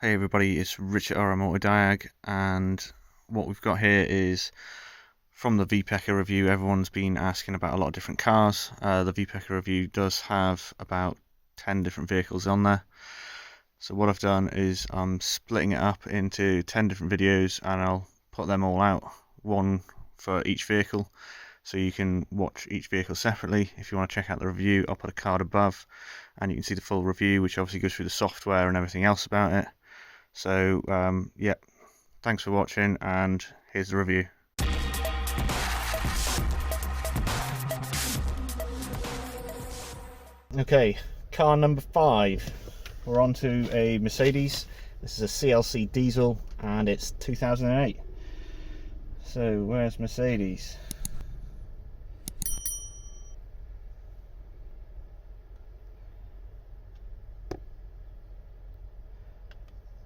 Hey everybody, it's Rich at RMAutodiag, and what we've got here is from the Vpecker review. Everyone's been asking about a lot of different cars. The Vpecker review does have about 10 different vehicles on there. So what I've done is I'm splitting it up into 10 different videos, and I'll put them all out, one for each vehicle, so you can watch each vehicle separately. If you want to check out the review, I'll put a card above and you can see the full review, which obviously goes through the software and everything else about it. So yeah, thanks for watching, and here's the review. Okay, car number 5. We're on to a Mercedes. This is a CLC diesel and it's 2008. So where's Mercedes?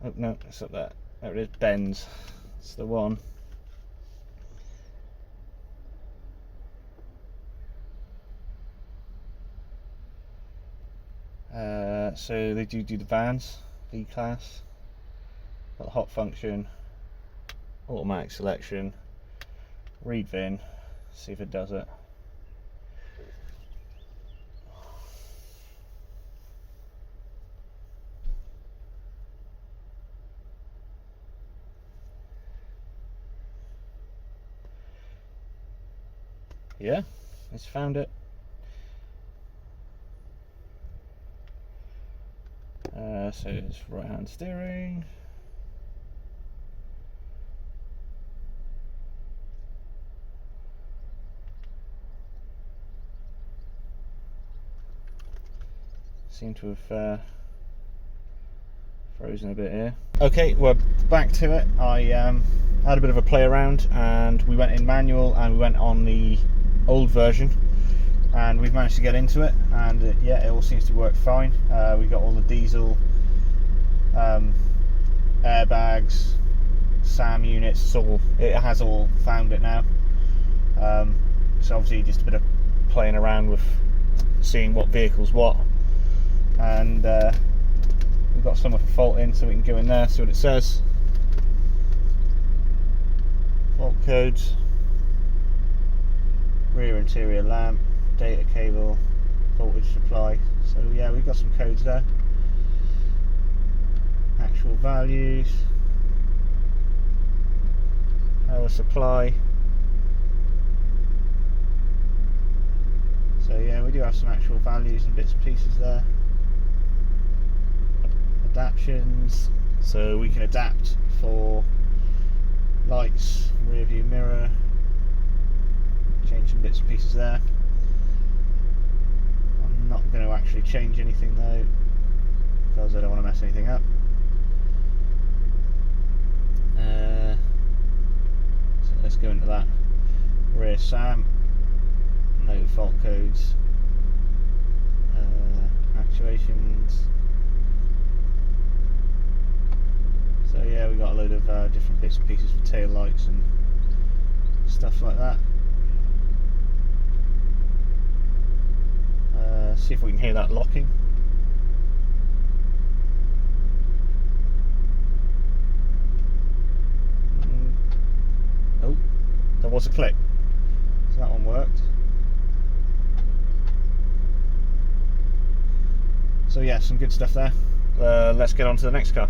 Oh no, it's up there. There it is, Benz. It's the one. So they do the vans, V-Class. Got the hot function, automatic selection, read VIN, see if it does it. Yeah, it's found it. So it's right hand steering. Seem to have frozen a bit here. Okay, we're back to it. I had a bit of a play around and we went in manual and we went on the old version, and we've managed to get into it, and yeah, it all seems to work fine. We've got all the diesel airbags, SAM units, it has all found it now. So obviously just a bit of playing around with seeing what vehicle's what, and we've got some of the fault in, so we can go in there, see what it says. Fault codes: rear interior lamp, data cable, voltage supply. So yeah, we've got some codes there. Actual values, power supply. So yeah, we do have some actual values and bits and pieces there. Adaptions, so we can adapt for lights, rear view mirror, change some bits and pieces there. I'm not going to actually change anything though, because I don't want to mess anything up. So let's go into that. Rear SAM, no fault codes, actuations. So yeah, we got a load of different bits and pieces for tail lights and stuff like that. See if we can hear that locking. Oh, there was a click, so that one worked. So yeah, some good stuff there. Let's get on to the next car.